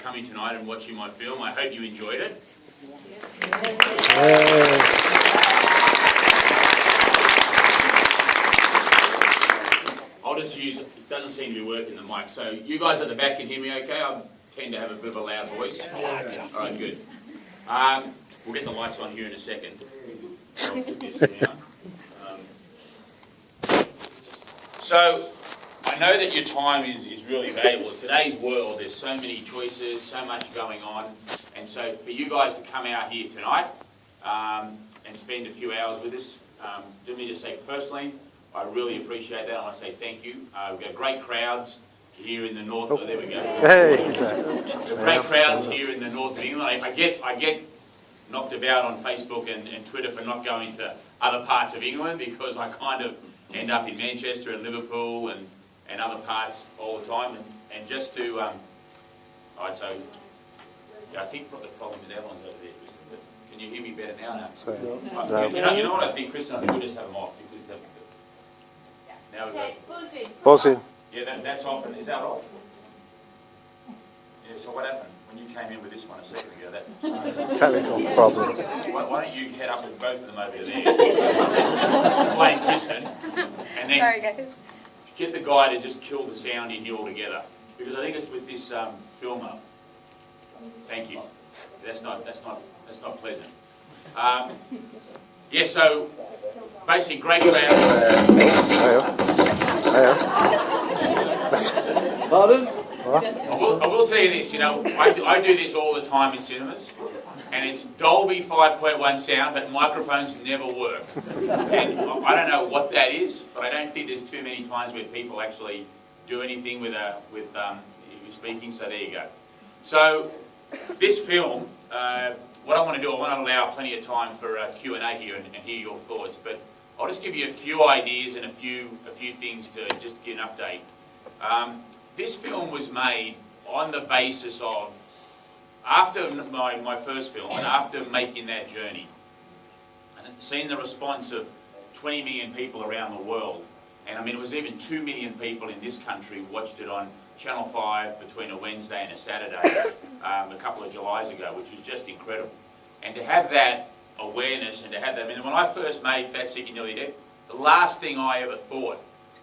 coming tonight and watching my film. I hope you enjoyed it. I'll just use, it doesn't seem to be working, the mic. So you guys at the back can hear me okay? I tend to have a bit of a loud voice. All right, good. We'll get the lights on here in a second. I'll put this down. So I know that your time is really valuable. In today's world, there's so many choices, so much going on. And so for you guys to come out here tonight and spend a few hours with us, let me just say personally, I really appreciate that. I want to say thank you. We've got great crowds here in the north. Oh, there we go. Hey. Great crowds here in the north of England. I get knocked about on Facebook and Twitter for not going to other parts of England because I kind of end up in Manchester and Liverpool and other parts all the time. And just to, so yeah, I think the problem with that one's over there, Kristen. But can you hear me better now? No. You know what I think, Kristen? I think we'll just have them off because now we go. Buzzing. Yeah, that's off. Is that off? Yeah. So what happened when you came in with this one a second ago? Technical problem. Why don't you head up with both of them over there, playing Kristen, and then sorry, guys. Get the guy to just kill the sound in here altogether. Because I think it's with this filmer. Thank you. That's not pleasant. Yeah. So basically, great crowd. Pardon? I will tell you this, I do this all the time in cinemas, and it's Dolby 5.1 sound, but microphones never work. And I don't know what that is, but I don't think there's too many times where people actually do anything with speaking, so there you go. So, this film, what I want to do, I want to allow plenty of time for Q&A here and hear your thoughts, but I'll just give you a few ideas and a few things to just get an update. This film was made on the basis of, after my first film and after making that journey, and seeing the response of 20 million people around the world, and I mean it was even 2 million people in this country watched it on Channel 5 between a Wednesday and a Saturday a couple of Julys ago, which was just incredible. And to have that awareness and to have that, I mean when I first made Fat, Sick and Nearly Dead, the last thing I ever thought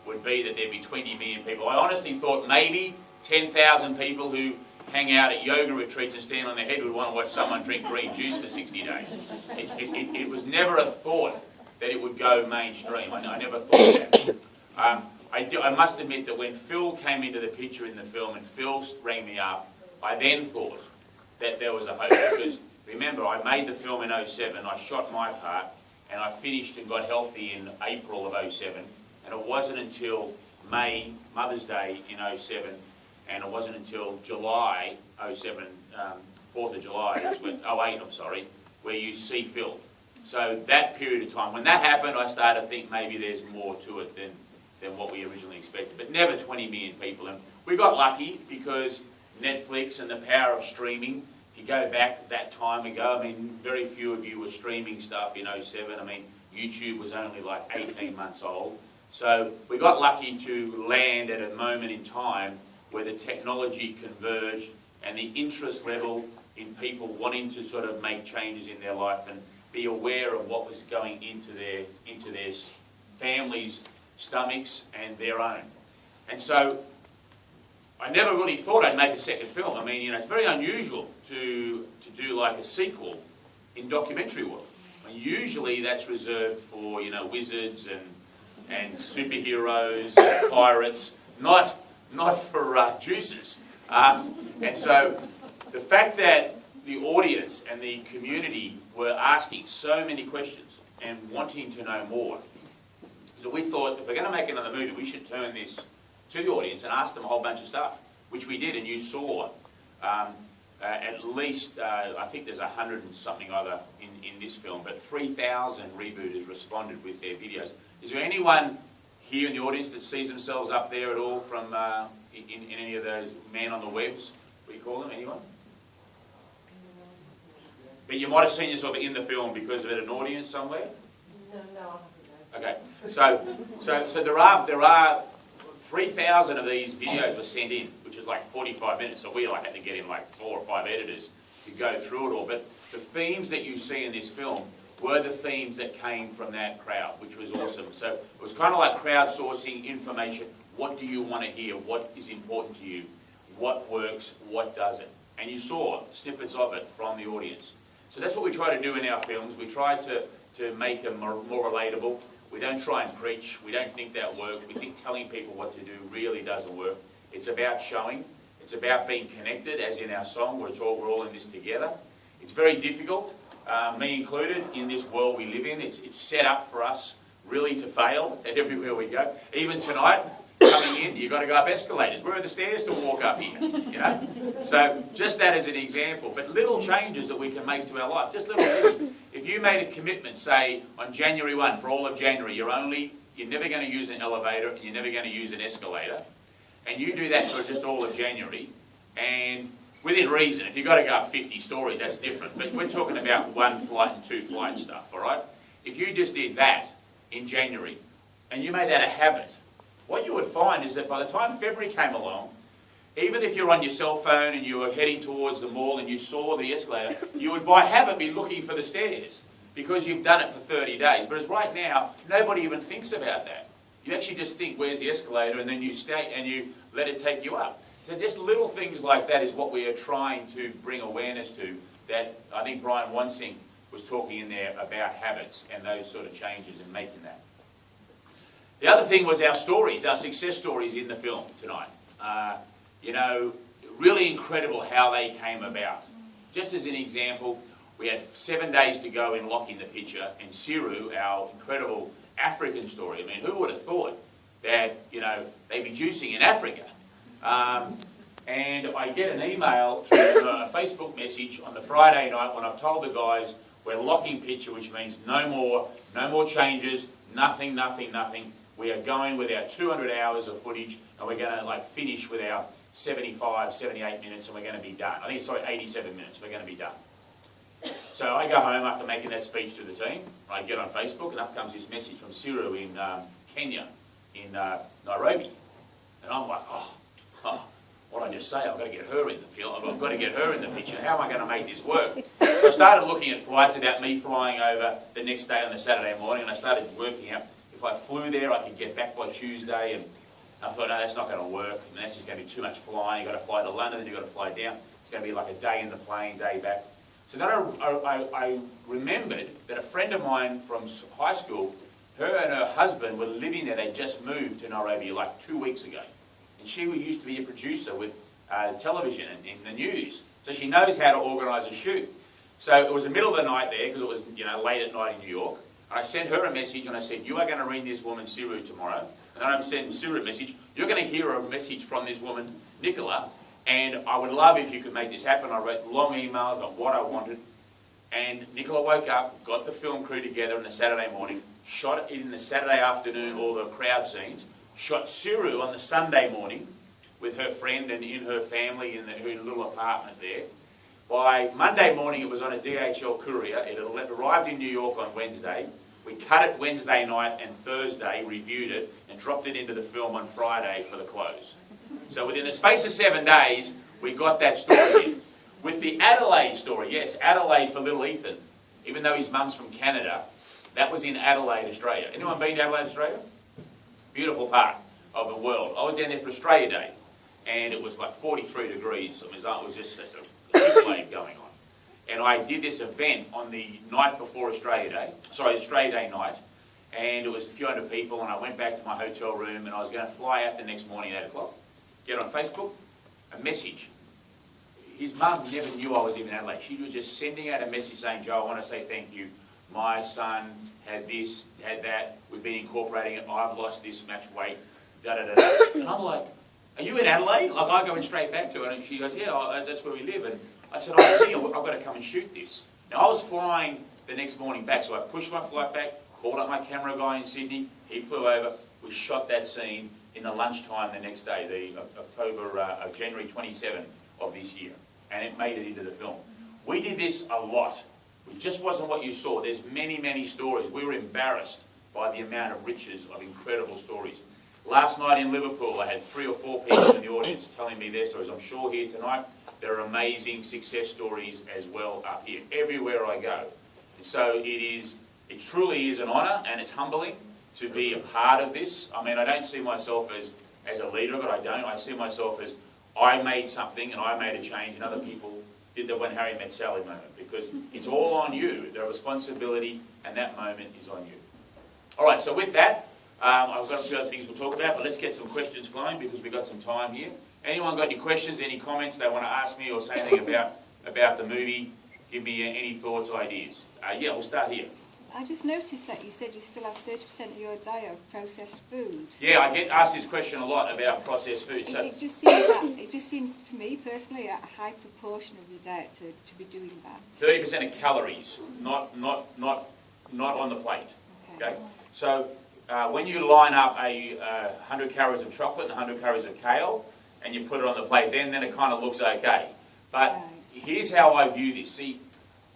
would be that there'd be 20 million people. I honestly thought maybe 10,000 people who hang out at yoga retreats and stand on their head would want to watch someone drink green juice for 60 days. It was never a thought that it would go mainstream. I never thought that. I must admit that when Phil came into the picture in the film and Phil rang me up, I then thought that there was a hope. Because remember, I made the film in 2007, I shot my part, and I finished and got healthy in April of 2007. And it wasn't until May, Mother's Day in 2007, and it wasn't until July 2007, 4th of July, 2008, I'm sorry, where you see Phil. So that period of time, when that happened, I started to think maybe there's more to it than what we originally expected. But never 20 million people. And we got lucky because Netflix and the power of streaming, if you go back that time ago, I mean, very few of you were streaming stuff in 2007. I mean, YouTube was only like 18 months old. So we got lucky to land at a moment in time where the technology converged and the interest level in people wanting to sort of make changes in their life and be aware of what was going into their families' stomachs and their own. And so I never really thought I'd make a second film. I mean, it's very unusual to do like a sequel in documentary world. I mean, usually that's reserved for, wizards and superheroes, and pirates, not for juicers. And so the fact that the audience and the community were asking so many questions and wanting to know more, so we thought if we're going to make another movie, we should turn this to the audience and ask them a whole bunch of stuff, which we did, and you saw at least, I think there's 100 and something other in this film, but 3,000 rebooters responded with their videos. Is there anyone here in the audience that sees themselves up there at all from in any of those men on the webs, we call them? Anyone? But you might have seen yourself in the film because of an audience somewhere? No. Okay, so there are 3,000 of these videos were sent in, which is like 45 minutes. So we had to get in like 4 or 5 editors to go through it all. But the themes that you see in this film were the themes that came from that crowd, which was awesome. So it was kind of like crowdsourcing information. What do you want to hear? What is important to you? What works? What doesn't? And you saw snippets of it from the audience. So that's what we try to do in our films. We try to make them more relatable. We don't try and preach. We don't think that works. We think telling people what to do really doesn't work. It's about showing. It's about being connected, as in our song, we're all in this together. It's very difficult, me included, in this world we live in. It's set up for us really to fail everywhere we go. Even tonight, coming in, you've got to go up escalators. Where are the stairs to walk up here? You know? So just that as an example. But little changes that we can make to our life. Just little things. If you made a commitment, say, on January 1, for all of January, you're never going to use an elevator and you're never going to use an escalator, and you do that for just all of January, and within reason, if you've got to go up 50 stories, that's different. But we're talking about 1 flight and 2 flight stuff, all right? If you just did that in January, and you made that a habit, what you would find is that by the time February came along, even if you're on your cell phone and you were heading towards the mall and you saw the escalator, you would by habit be looking for the stairs because you've done it for 30 days. Whereas right now, nobody even thinks about that. You actually just think, where's the escalator? And then you stay and you let it take you up. So just little things like that is what we are trying to bring awareness to, that I think Brian Wansing was talking in there about habits and those sort of changes and making that. The other thing was our stories, our success stories in the film tonight. You know, really incredible how they came about. Just as an example, we had 7 days to go in Locking the Picture, and Siru, our incredible African story. I mean, who would have thought that, you know, they'd be juicing in Africa? And I get an email through a Facebook message on the Friday night when I've told the guys we're locking picture, which means no more changes, nothing. We are going with our 200 hours of footage, and we're going to finish with our 75, 78 minutes, and we're going to be done. I think it's 87 minutes. We're going to be done. So I go home after making that speech to the team. I get on Facebook, and up comes this message from Siru in Kenya, in Nairobi, and I'm like, what did I just say? I've got to get her in the picture. I've got to get her in the picture. How am I going to make this work? So I started looking at flights about me flying over the next day on the Saturday morning, and I started working out if I flew there, I could get back by Tuesday, and I thought, no, that's not going to work. And that's just going to be too much flying. You've got to fly to London, then you've got to fly down. It's going to be like a day in the plane, day back. So then I remembered that a friend of mine from high school, her and her husband were living there. They just moved to Nairobi like 2 weeks ago. And she used to be a producer with television and in the news. So she knows how to organise a shoot. So it was the middle of the night there, because it was late at night in New York. And I sent her a message and I said, you are going to ring this woman Siru tomorrow. And then I'm sending Siru a message. You're going to hear a message from this woman, Nicola, and I would love if you could make this happen. I wrote a long email, got what I wanted. And Nicola woke up, got the film crew together on the Saturday morning, shot it in the Saturday afternoon, all the crowd scenes, shot Siru on the Sunday morning with her friend and in her family in her little apartment there. By Monday morning, it was on a DHL courier. It arrived in New York on Wednesday. We cut it Wednesday night and Thursday, reviewed it, and dropped it into the film on Friday for the close. So within the space of 7 days, we got that story in. With the Adelaide story, yes, Adelaide for little Ethan, even though his mum's from Canada, that was in Adelaide, Australia. Anyone been to Adelaide, Australia? Beautiful part of the world. I was down there for Australia Day, and it was like 43 degrees. It was just a heat wave going on. And I did this event on the night before Australia Day night, and it was a few hundred people, and I went back to my hotel room, and I was going to fly out the next morning at 8 o'clock, get on Facebook, a message. His mum never knew I was even in Adelaide. She was just sending out a message saying, Joe, I want to say thank you. My son had this, had that, we've been incorporating it, I've lost this much weight, da-da-da-da. And I'm like, are you in Adelaide? Like, I go straight back to her, and she goes, yeah, that's where we live. And I said, I've got to come and shoot this. Now, I was flying the next morning back, so I pushed my flight back, called up my camera guy in Sydney, he flew over, we shot that scene in the lunchtime the next day, January 27 of this year, and it made it into the film. We did this a lot. It just wasn't what you saw. There's many, many stories. We were embarrassed by the amount of riches of incredible stories. Last night in Liverpool, I had 3 or 4 people in the audience telling me their stories. I'm sure here tonight there are amazing success stories as well up here, everywhere I go. And so it truly is an honour, and it's humbling to be a part of this. I mean, I don't see myself as a leader, but I see myself as I made something and I made a change, and other people did the When Harry Met Sally moment, because it's all on you. The responsibility and that moment is on you. All right, so with that, I've got a few other things we'll talk about, but let's get some questions flowing because we've got some time here. Anyone got any questions, any comments they want to ask me or say anything about the movie? Give me any thoughts or ideas. Yeah, we'll start here. I just noticed that you said you still have 30% of your diet of processed food. Yeah, I get asked this question a lot about processed food. So It just seems to me personally a high proportion of your diet to be doing that. 30% of calories, not on the plate. Okay. So when you line up 100 calories of chocolate and 100 calories of kale, and you put it on the plate, then it kind of looks okay. But here's how I view this. See,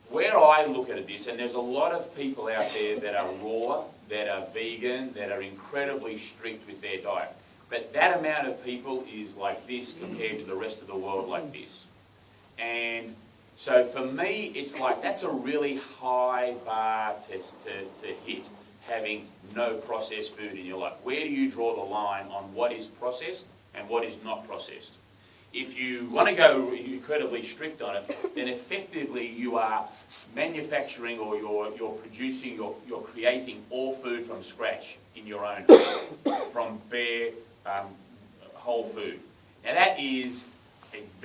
where I look at this, and there's a lot of people out there that are raw, that are vegan, that are incredibly strict with their diet. But that amount of people is like this compared to the rest of the world like this. And so for me, it's like that's a really high bar to hit, having no processed food in your life. Where do you draw the line on what is processed and what is not processed? If you want to go incredibly strict on it, then effectively you are manufacturing or you're producing, you're creating all food from scratch in your own home, from bare whole food. Now that is a